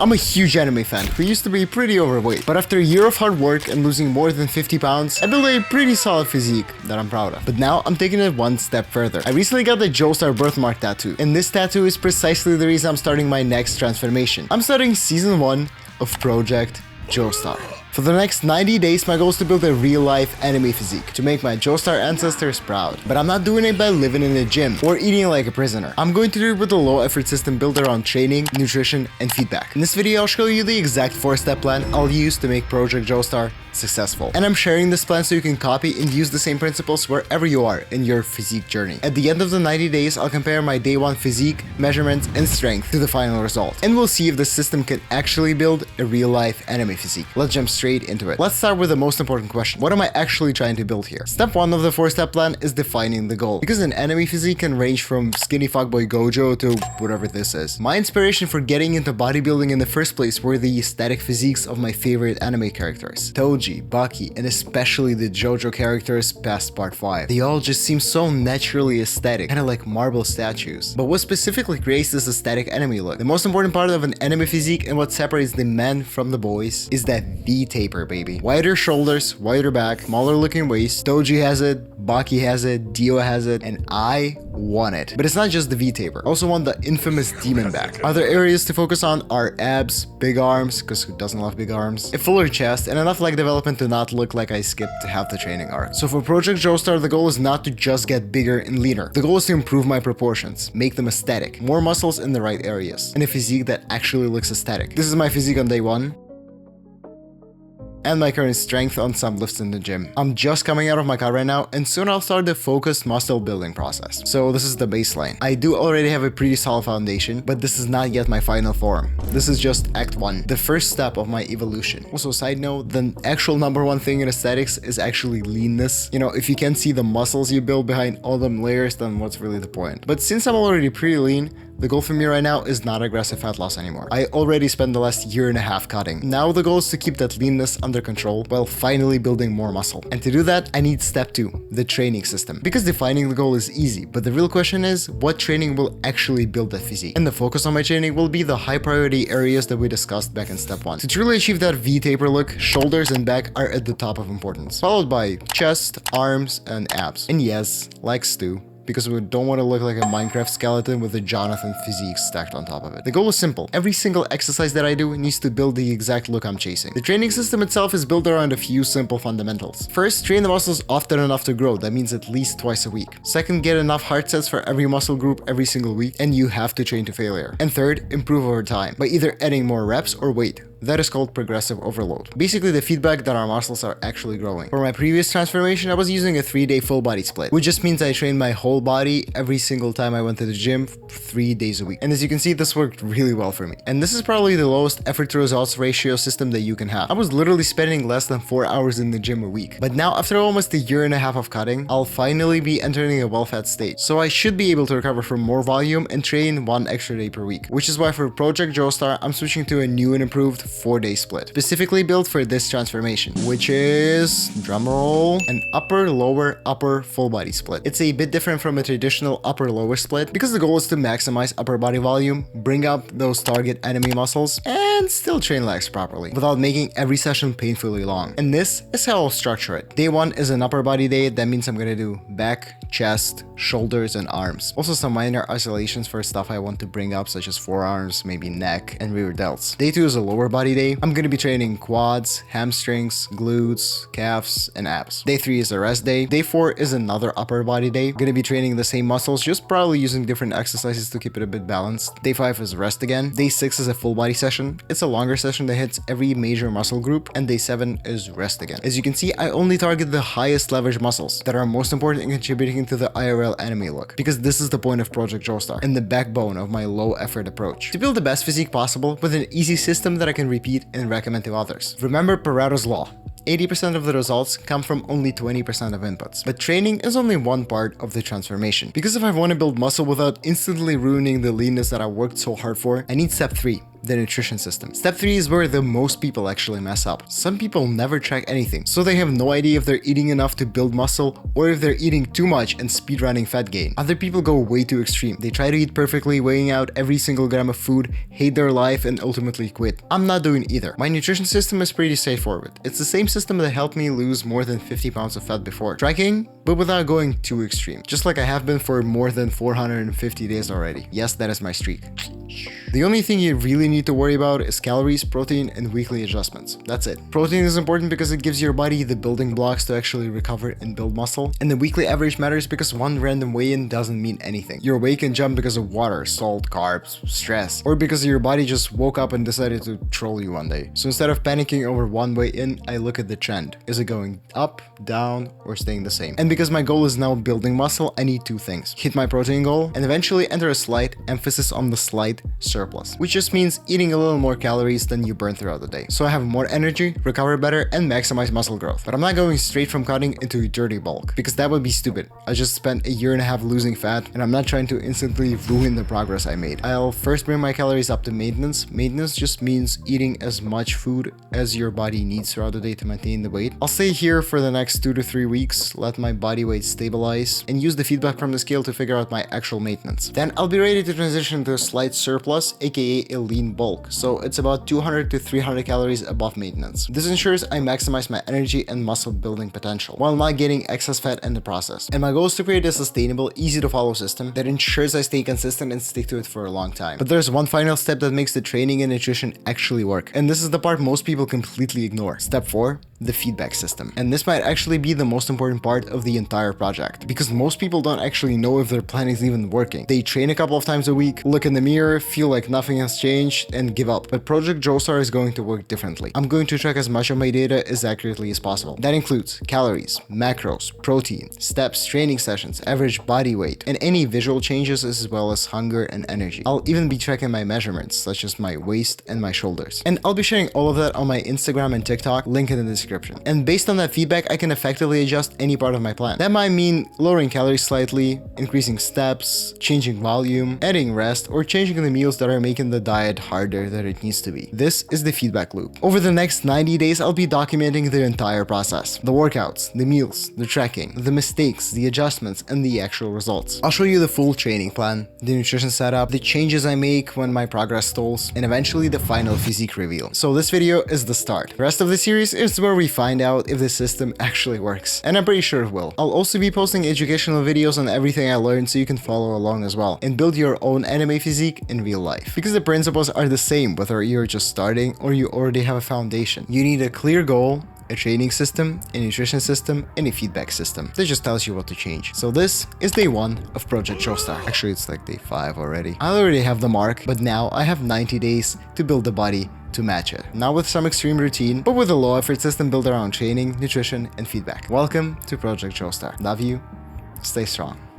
I'm a huge anime fan who used to be pretty overweight, but after a year of hard work and losing more than 50 pounds, I built a pretty solid physique that I'm proud of. But now I'm taking it one step further. I recently got the Joestar birthmark tattoo, and this tattoo is precisely the reason I'm starting my next transformation. I'm starting season 1 of Project Joestar. For the next 90 days, my goal is to build a real-life anime physique to make my Joestar ancestors proud. But I'm not doing it by living in a gym or eating like a prisoner. I'm going to do it with a low-effort system built around training, nutrition, and feedback. In this video, I'll show you the exact 4-step plan I'll use to make Project Joestar successful. And I'm sharing this plan so you can copy and use the same principles wherever you are in your physique journey. At the end of the 90 days, I'll compare my day 1 physique, measurements, and strength to the final result. And we'll see if the system can actually build a real-life anime physique. Let's jump straight into it. Let's start with the most important question. What am I actually trying to build here? Step 1 of the 4-step plan is defining the goal. Because an anime physique can range from skinny fuckboy Gojo to whatever this is. My inspiration for getting into bodybuilding in the first place were the aesthetic physiques of my favorite anime characters. Toji, Baki, and especially the JoJo characters past part 5. They all just seem so naturally aesthetic, kind of like marble statues. But what specifically creates this aesthetic anime look? The most important part of an anime physique and what separates the men from the boys is that V-taper, baby. Wider shoulders, wider back, smaller looking waist. Toji has it, Baki has it, Dio has it, and I want it. But it's not just the V-taper. I also want the infamous demon back. Other areas to focus on are abs, big arms, because who doesn't love big arms, a fuller chest, and enough leg development to not look like I skipped half the training arc. So for Project Joestar, the goal is not to just get bigger and leaner. The goal is to improve my proportions, make them aesthetic, more muscles in the right areas, and a physique that actually looks aesthetic. This is my physique on day 1. And my current strength on some lifts in the gym. I'm just coming out of my car right now, and soon I'll start the focused muscle building process. So this is the baseline. I do already have a pretty solid foundation, but this is not yet my final form. This is just act 1, the first step of my evolution. Also, side note, the actual number 1 thing in aesthetics is actually leanness. You know, if you can't see the muscles you build behind all them layers, then what's really the point? But since I'm already pretty lean, the goal for me right now is not aggressive fat loss anymore. I already spent the last year and a half cutting. Now the goal is to keep that leanness under control while finally building more muscle. And to do that, I need step 2, the training system. Because defining the goal is easy, but the real question is, what training will actually build that physique? And the focus on my training will be the high priority areas that we discussed back in step 1. To truly achieve that V-taper look, shoulders and back are at the top of importance, followed by chest, arms, and abs. And yes, like Stu, because we don't want to look like a Minecraft skeleton with a Jonathan physique stacked on top of it. The goal is simple. Every single exercise that I do needs to build the exact look I'm chasing. The training system itself is built around a few simple fundamentals. First, train the muscles often enough to grow. That means at least twice a week. Second, get enough hard sets for every muscle group every single week, and you have to train to failure. And third, improve over time by either adding more reps or weight. That is called progressive overload. Basically the feedback that our muscles are actually growing. For my previous transformation, I was using a 3-day full body split, which just means I trained my whole body every single time I went to the gym 3 days a week. And as you can see, this worked really well for me. And this is probably the lowest effort to results ratio system that you can have. I was literally spending less than 4 hours in the gym a week. But now after almost a year and a half of cutting, I'll finally be entering a well-fed state. So I should be able to recover from more volume and train 1 extra day per week. Which is why for Project Joestar, I'm switching to a new and improved 4-day split, specifically built for this transformation, which is, drumroll, an upper full body split. It's a bit different from a traditional upper-lower split because the goal is to maximize upper body volume, bring up those target enemy muscles, and still train legs properly without making every session painfully long. And this is how I'll structure it. Day 1 is an upper body day. That means I'm gonna do back, chest, shoulders, and arms. Also some minor isolations for stuff I want to bring up, such as forearms, maybe neck, and rear delts. Day 2 is a lower body day. I'm gonna be training quads, hamstrings, glutes, calves, and abs. Day 3 is a rest day. Day 4 is another upper body day. I'm gonna be training the same muscles, just probably using different exercises to keep it a bit balanced. Day 5 is rest again. Day 6 is a full body session. It's a longer session that hits every major muscle group. And day 7 is rest again. As you can see, I only target the highest leverage muscles that are most important in contributing to the IRL anime look, because this is the point of Project Joestar and the backbone of my low effort approach. To build the best physique possible with an easy system that I can repeat and recommend to others. Remember Pareto's law. 80% of the results come from only 20% of inputs. But training is only one part of the transformation. Because if I want to build muscle without instantly ruining the leanness that I worked so hard for, I need step 3. the nutrition system. Step 3 is where the most people actually mess up. Some people never track anything, so they have no idea if they're eating enough to build muscle or if they're eating too much and speedrunning fat gain. Other people go way too extreme. They try to eat perfectly, weighing out every single gram of food, hate their life, and ultimately quit. I'm not doing either. My nutrition system is pretty straightforward. It's the same system that helped me lose more than 50 pounds of fat before. Tracking, but without going too extreme. Just like I have been for more than 450 days already. Yes, that is my streak. The only thing you really need to worry about is calories, protein, and weekly adjustments. That's it. Protein is important because it gives your body the building blocks to actually recover and build muscle. And the weekly average matters because one random weigh-in doesn't mean anything. Your weight can jump because of water, salt, carbs, stress, or because your body just woke up and decided to troll you one day. So instead of panicking over one weigh-in, I look at the trend. Is it going up, down, or staying the same? And because my goal is now building muscle, I need two things. Hit my protein goal and eventually enter a slight emphasis on the slight surplus, which just means eating a little more calories than you burn throughout the day. So I have more energy, recover better, and maximize muscle growth. But I'm not going straight from cutting into dirty bulk, because that would be stupid. I just spent a year and a half losing fat, and I'm not trying to instantly ruin the progress I made. I'll first bring my calories up to maintenance. Maintenance just means eating as much food as your body needs throughout the day to maintain the weight. I'll stay here for the next 2 to 3 weeks, let my body weight stabilize, and use the feedback from the scale to figure out my actual maintenance. Then I'll be ready to transition to a slight surplus, aka a lean bulk, so it's about 200 to 300 calories above maintenance. This ensures I maximize my energy and muscle building potential, while not getting excess fat in the process. And my goal is to create a sustainable, easy to follow system that ensures I stay consistent and stick to it for a long time. But there's one final step that makes the training and nutrition actually work, and this is the part most people completely ignore. Step 4. The feedback system. And this might actually be the most important part of the entire project, because most people don't actually know if their plan is even working. They train a couple of times a week, look in the mirror, feel like nothing has changed, and give up. But Project Joestar is going to work differently. I'm going to track as much of my data as accurately as possible. That includes calories, macros, protein, steps, training sessions, average body weight, and any visual changes as well as hunger and energy. I'll even be tracking my measurements, such as my waist and my shoulders. And I'll be sharing all of that on my Instagram and TikTok, link in the description. And based on that feedback, I can effectively adjust any part of my plan. That might mean lowering calories slightly, increasing steps, changing volume, adding rest, or changing the meals that are making the diet harder than it needs to be. This is the feedback loop. Over the next 90 days, I'll be documenting the entire process. The workouts, the meals, the tracking, the mistakes, the adjustments, and the actual results. I'll show you the full training plan, the nutrition setup, the changes I make when my progress stalls, and eventually the final physique reveal. So this video is the start. The rest of the series is where we find out if the system actually works. And I'm pretty sure it will. I'll also be posting educational videos on everything I learned so you can follow along as well and build your own anime physique in real life. Because the principles are the same whether you're just starting or you already have a foundation. You need a clear goal, a training system, a nutrition system, and a feedback system that just tells you what to change. So this is day 1 of Project Joestar. Actually, it's like day 5 already. I already have the mark, but now I have 90 days to build the body to match it. Not with some extreme routine, but with a low effort system built around training, nutrition, and feedback. Welcome to Project Joestar. Love you. Stay strong.